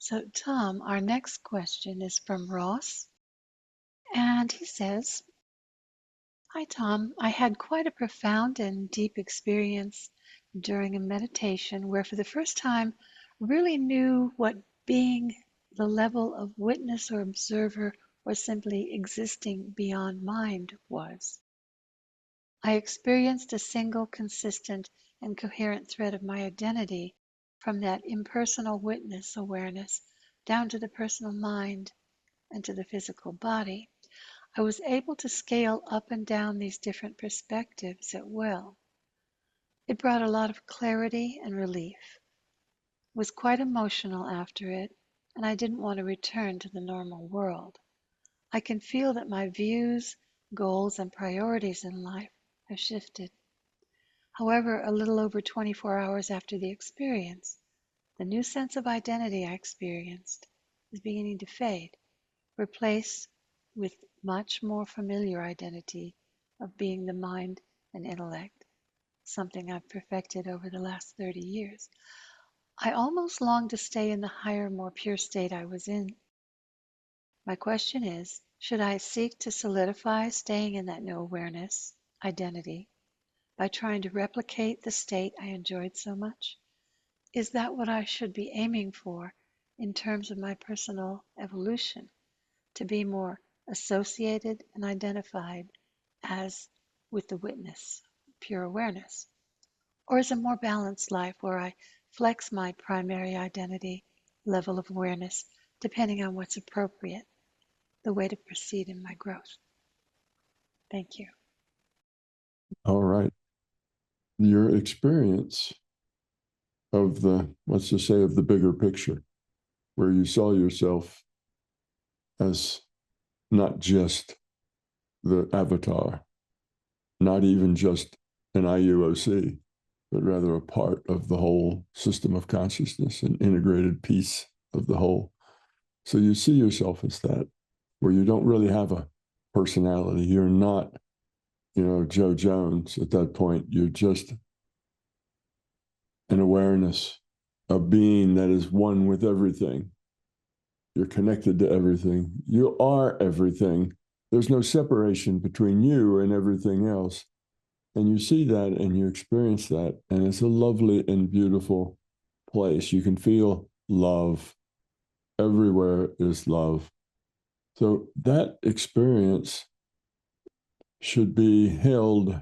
So, Tom, our next question is from Ross, and he says, Hi, Tom. I had quite a profound and deep experience during a meditation where, for the first time, really knew what being the level of witness or observer or simply existing beyond mind was. I experienced a single, consistent, and coherent thread of my identity from that impersonal witness awareness down to the personal mind and to the physical body. I was able to scale up and down these different perspectives at will. It brought a lot of clarity and relief. Was quite emotional after it, and I didn't want to return to the normal world. I can feel that my views, goals, and priorities in life have shifted. However, a little over 24 hours after the experience, the new sense of identity I experienced is beginning to fade, replaced with much more familiar identity of being the mind and intellect, something I've perfected over the last 30 years. I almost long to stay in the higher, more pure state I was in. My question is, should I seek to solidify staying in that new awareness, identity, by trying to replicate the state I enjoyed so much? Is that what I should be aiming for in terms of my personal evolution, to be more associated and identified as with the witness, pure awareness? Or is a more balanced life where I flex my primary identity level of awareness depending on what's appropriate, the way to proceed in my growth? Thank you. All right. Your experience of let's just say, of the bigger picture, where you saw yourself as not just the avatar, not even just an IUOC, but rather a part of the whole system of consciousness, an integrated piece of the whole. So you see yourself as that, where you don't really have a personality. You're not, Joe Jones at that point. You're just an awareness, a being that is one with everything. You're connected to everything. You are everything. There's no separation between you and everything else. And you see that and you experience that. And it's a lovely and beautiful place. You can feel love. Everywhere is love. So that experience should be held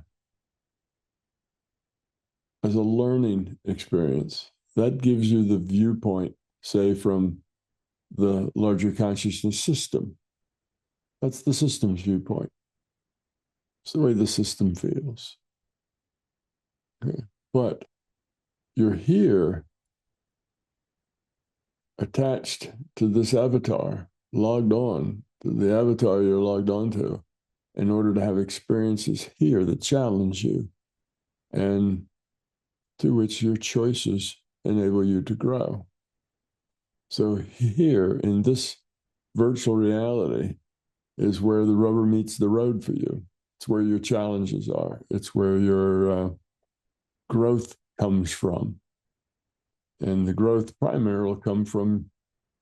as a learning experience. That gives you the viewpoint, say, from the larger consciousness system. That's the system's viewpoint. It's the way the system feels. Okay. But you're here attached to this avatar, logged on to the avatar you're logged on to, in order to have experiences here that challenge you and to which your choices enable you to grow. So here in this virtual reality is where the rubber meets the road for you. It's where your challenges are. It's where your growth comes from. And the growth primarily will come from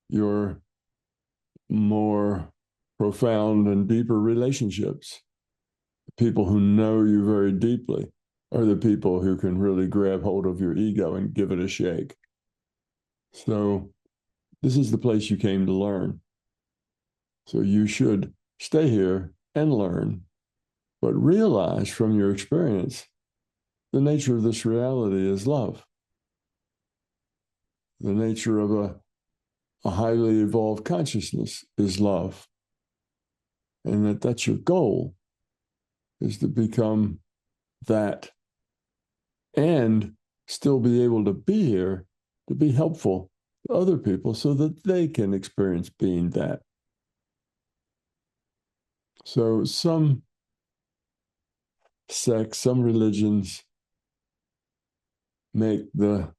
your more profound and deeper relationships. The people who know you very deeply are the people who can really grab hold of your ego and give it a shake. So this is the place you came to learn. So you should stay here and learn, but realize from your experience the nature of this reality is love. The nature of a highly evolved consciousness is love. And that's your goal, is to become that and still be able to be here, to be helpful to other people so that they can experience being that. So some sects, some religions make the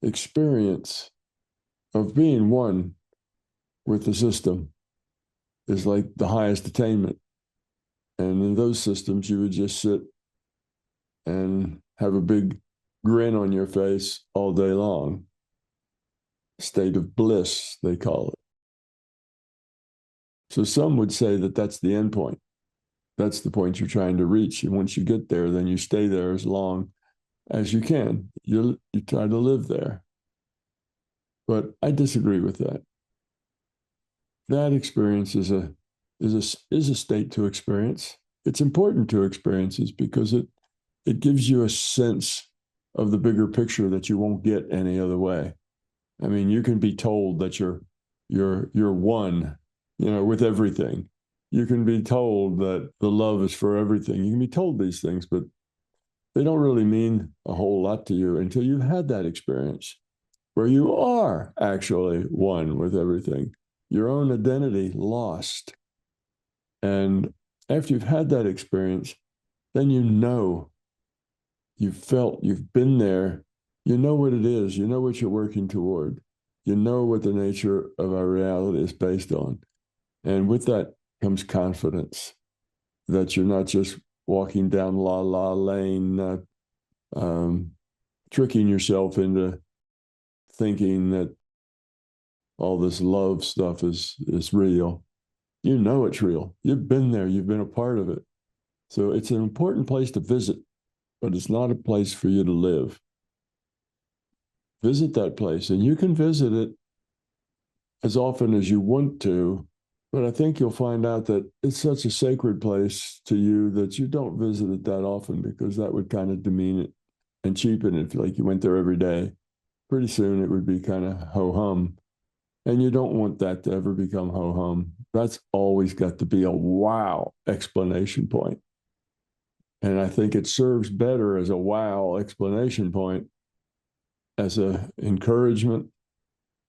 experience of being one with the system is like the highest attainment. And in those systems, you would just sit and have a big grin on your face all day long. state of bliss, they call it. So some would say that that's the end point. That's the point you're trying to reach. And once you get there, then you stay there as long as you can. You try to live there. But I disagree with that. That experience is a state to experience. It's important to experiences because it gives you a sense of the bigger picture that you won't get any other way. I mean, you can be told that you're one, with everything. You can be told that the love is for everything. You can be told these things, but they don't really mean a whole lot to you until you've had that experience where you are actually one with everything, your own identity lost. And after you've had that experience, then you've felt, you've been there, you know what it is, you know what you're working toward, you know what the nature of our reality is based on. And with that comes confidence that you're not just walking down la la lane, tricking yourself into thinking that all this love stuff is real. You know it's real. You've been there. You've been a part of it. So it's an important place to visit, but it's not a place for you to live. Visit that place, and you can visit it as often as you want to, but I think you'll find out that it's such a sacred place to you that you don't visit it that often because that would kind of demean it and cheapen it. Like you went there every day. Pretty soon it would be kind of ho-hum. And you don't want that to ever become ho-hum. That's always got to be a wow explanation point. And I think it serves better as a wow explanation point, as an encouragement,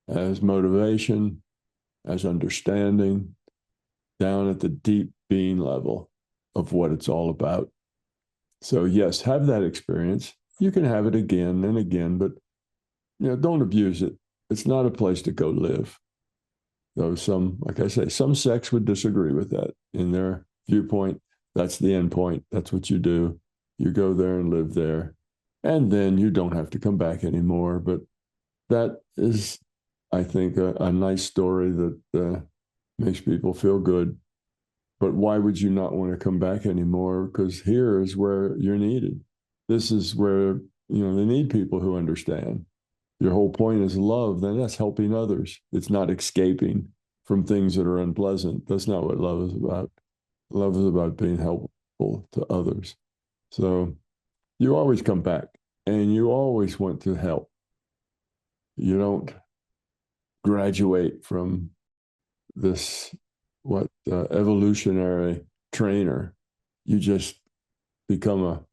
as motivation, as understanding, down at the deep being level of what it's all about. So yes, have that experience. You can have it again and again, but don't abuse it. It's not a place to go live. Though like I say, some sects would disagree with that. In their viewpoint, that's the end point. That's what you do. You go there and live there. And then you don't have to come back anymore. But that is, I think, a nice story that makes people feel good. But why would you not want to come back anymore? Because here is where you're needed. This is where, they need people who understand. Your whole point is love, then that's helping others. It's not escaping from things that are unpleasant. That's not what love is about. Love is about being helpful to others. So you always come back and you always want to help. You don't graduate from this, evolutionary trainer. You just become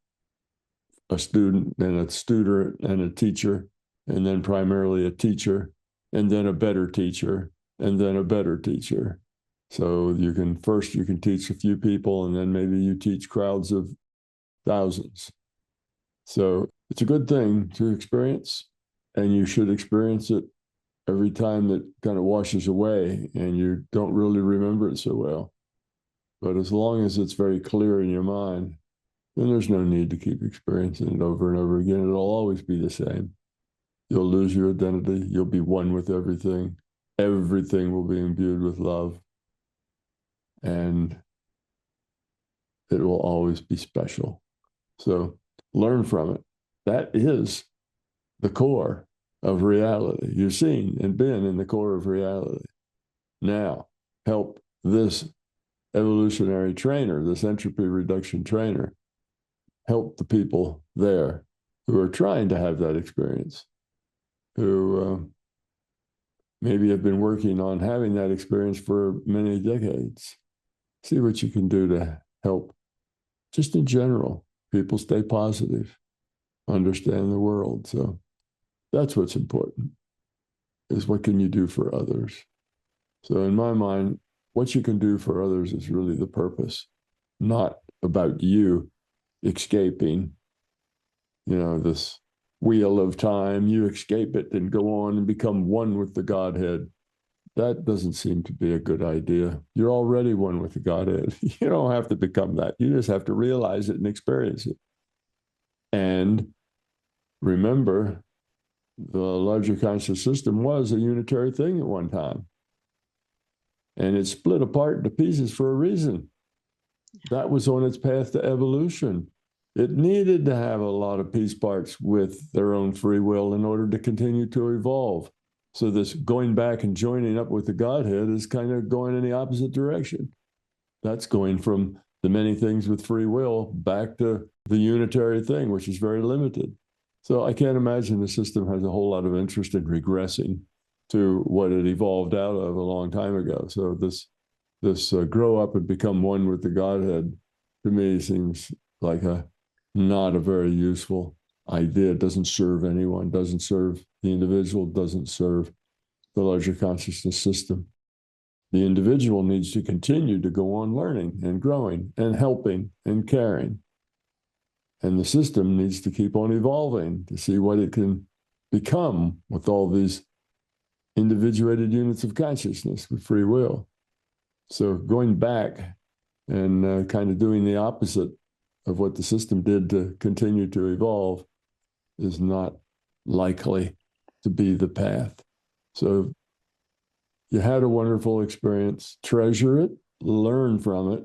a student and a tutor and a teacher, and then primarily a teacher, and then a better teacher, and then a better teacher. So you can teach a few people, and then maybe you teach crowds of thousands. So it's a good thing to experience, and you should experience it every time that kind of washes away and you don't really remember it so well. But as long as it's very clear in your mind, then there's no need to keep experiencing it over and over again. It'll always be the same. You'll lose your identity. You'll be one with everything. Everything will be imbued with love. And it will always be special. So learn from it. That is the core of reality. You've seen and been in the core of reality. Now, help this evolutionary trainer, this entropy reduction trainer, help the people there who are trying to have that experience, who maybe have been working on having that experience for many decades. See what you can do to help, just in general, people stay positive, understand the world. So that's what's important, is what can you do for others? So in my mind, what you can do for others is really the purpose, not about you escaping, this wheel of time. You escape it and go on and become one with the Godhead. That doesn't seem to be a good idea. You're already one with the Godhead. You don't have to become that. You just have to realize it and experience it. And remember the larger conscious system was a unitary thing at one time. And it split apart into pieces for a reason. That was on its path to evolution. It needed to have a lot of piece parts with their own free will in order to continue to evolve. So this going back and joining up with the Godhead is kind of going in the opposite direction. That's going from the many things with free will back to the unitary thing, which is very limited. So I can't imagine the system has a whole lot of interest in regressing to what it evolved out of a long time ago. So this grow up and become one with the Godhead, to me, seems like not a very useful idea. It doesn't serve anyone, doesn't serve the individual, doesn't serve the larger consciousness system. The individual needs to continue to go on learning and growing and helping and caring. And the system needs to keep on evolving to see what it can become with all these individuated units of consciousness with free will. So going back and kind of doing the opposite of what the system did to continue to evolve is not likely to be the path. So you had a wonderful experience, treasure it, learn from it,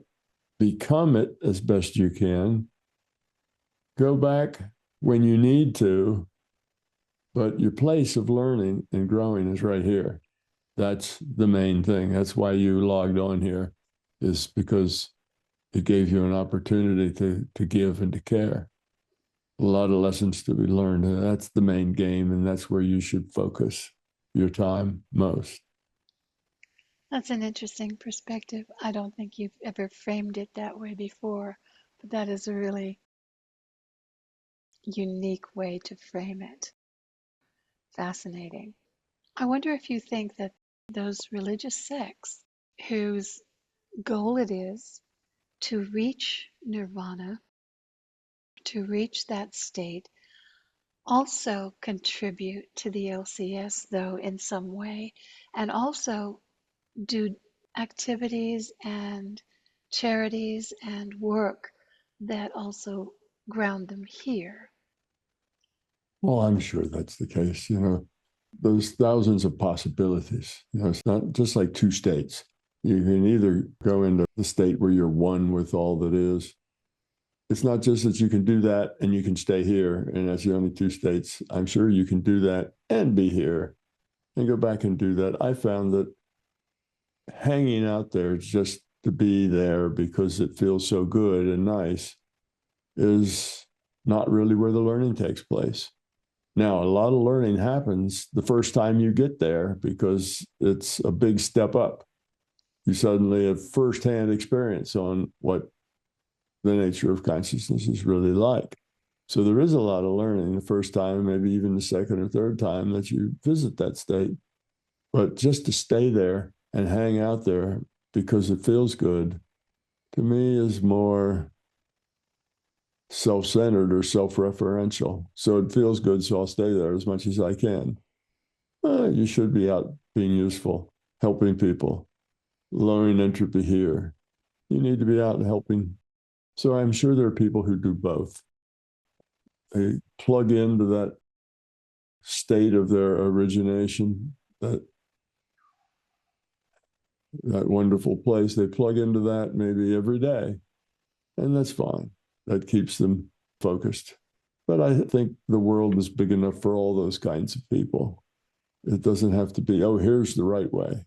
become it as best you can, go back when you need to, but your place of learning and growing is right here. That's the main thing. That's why you logged on here, is because it gave you an opportunity to give and to care. A lot of lessons to be learned. And that's the main game, and that's where you should focus your time most. That's an interesting perspective. I don't think you've ever framed it that way before, but that is a really unique way to frame it. Fascinating. I wonder if you think that those religious sects whose goal it is to reach nirvana, to reach that state, also contribute to the LCS, though, in some way, and also do activities and charities and work that also ground them here. Well, I'm sure that's the case. There's thousands of possibilities. It's not just like two states. You can either go into the state where you're one with all that is. It's not just that you can do that and you can stay here, and that's the only two states. I'm sure you can do that and be here and go back and do that. I found that hanging out there just to be there because it feels so good and nice is not really where the learning takes place. Now, a lot of learning happens the first time you get there because it's a big step up. You suddenly have firsthand experience on what the nature of consciousness is really like. So there is a lot of learning the first time, maybe even the second or third time that you visit that state. But just to stay there and hang out there because it feels good, to me, is more self-centered or self-referential. So it feels good, so I'll stay there as much as I can. You should be out being useful, helping people, lowering entropy here. You need to be out and helping. So I'm sure there are people who do both. They plug into that state of their origination, that wonderful place. They plug into that maybe every day, and that's fine. That keeps them focused. But I think the world is big enough for all those kinds of people. It doesn't have to be, oh, here's the right way.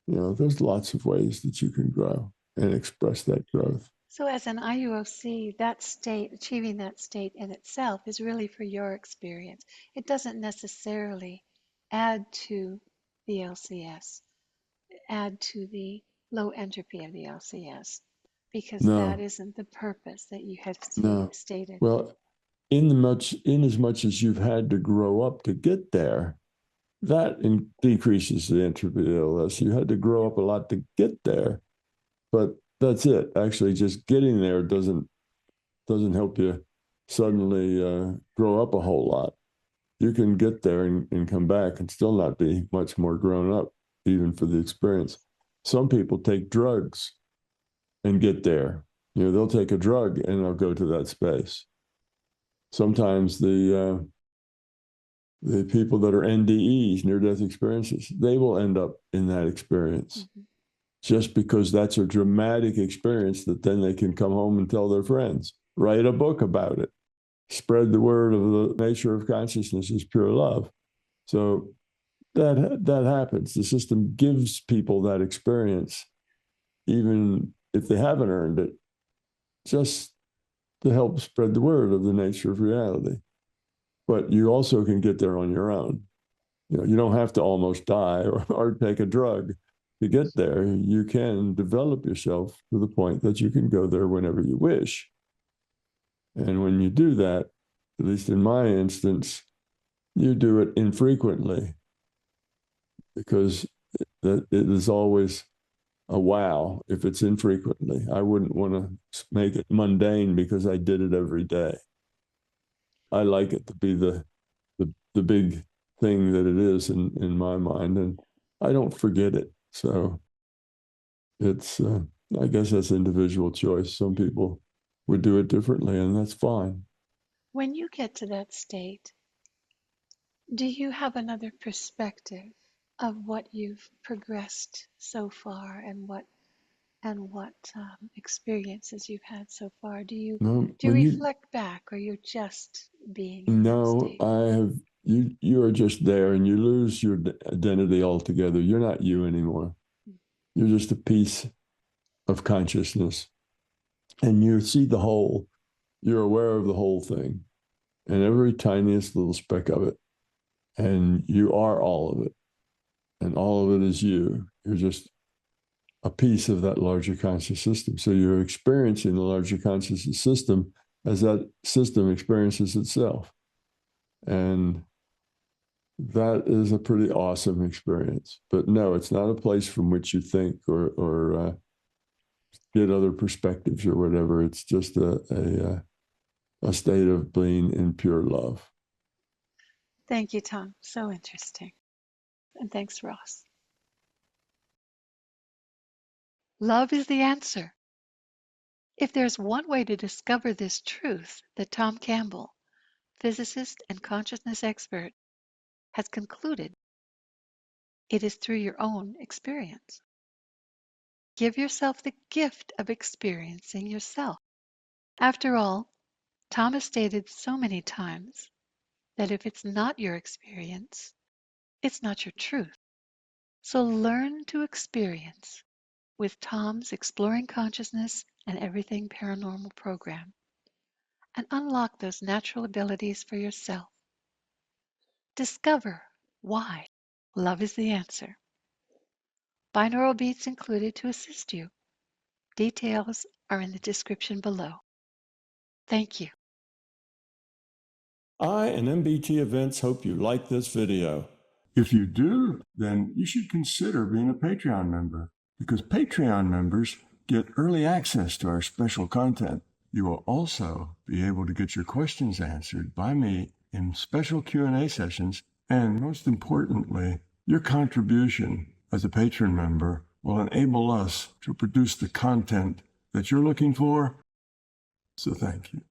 There's lots of ways that you can grow and express that growth. So as an IUOC, that state, achieving that state in itself is really for your experience. It doesn't necessarily add to the LCS, add to the low entropy of the LCS, because that No, isn't the purpose that you have no. stated. Well, in as much as you've had to grow up to get there, that decreases the entropy of the LS. You had to grow up a lot to get there, but that's it. Actually, just getting there doesn't help you suddenly grow up a whole lot. You can get there and come back and still not be much more grown up, even for the experience. Some people take drugs and get there. They'll take a drug and they'll go to that space. Sometimes the The people that are NDEs, near-death experiences, they will end up in that experience just because that's a dramatic experience that then they can come home and tell their friends, write a book about it, spread the word of the nature of consciousness is pure love. So that happens. The system gives people that experience, even if they haven't earned it, just to help spread the word of the nature of reality. But you also can get there on your own. You don't have to almost die or take a drug to get there. You can develop yourself to the point that you can go there whenever you wish. And when you do that, at least in my instance, you do it infrequently because it is always a wow if it's infrequently. I wouldn't want to make it mundane because I did it every day. I like it to be the big thing that it is in my mind, and I don't forget it. So it's I guess that's individual choice. Some people would do it differently, and that's fine. When you get to that state, do you have another perspective of what you've progressed so far and what experiences you've had so far? Do you reflect back, or you're just being in that state? I have. You are just there, and you lose your identity altogether. You're not you anymore. You're just a piece of consciousness, and you see the whole. You're aware of the whole thing, and every tiniest little speck of it, and you are all of it, and all of it is you. You're just a piece of that larger conscious system. So you're experiencing the larger conscious system as that system experiences itself. And that is a pretty awesome experience. But no, it's not a place from which you think or get other perspectives or whatever. It's just a state of being in pure love. Thank you, Tom. So interesting. And thanks, Ross. Love is the answer. If there's one way to discover this truth that Tom Campbell, physicist and consciousness expert, has concluded, it is through your own experience. Give yourself the gift of experiencing yourself. After all, Tom has stated so many times that if it's not your experience, it's not your truth. So learn to experience with Tom's Exploring Consciousness and Everything Paranormal program, and unlock those natural abilities for yourself. Discover why love is the answer. Binaural beats included to assist you. Details are in the description below. Thank you. I and MBT Events hope you like this video. If you do, then you should consider being a Patreon member, because Patreon members get early access to our special content. You will also be able to get your questions answered by me in special Q&A sessions, and most importantly, your contribution as a patron member will enable us to produce the content that you're looking for. So thank you.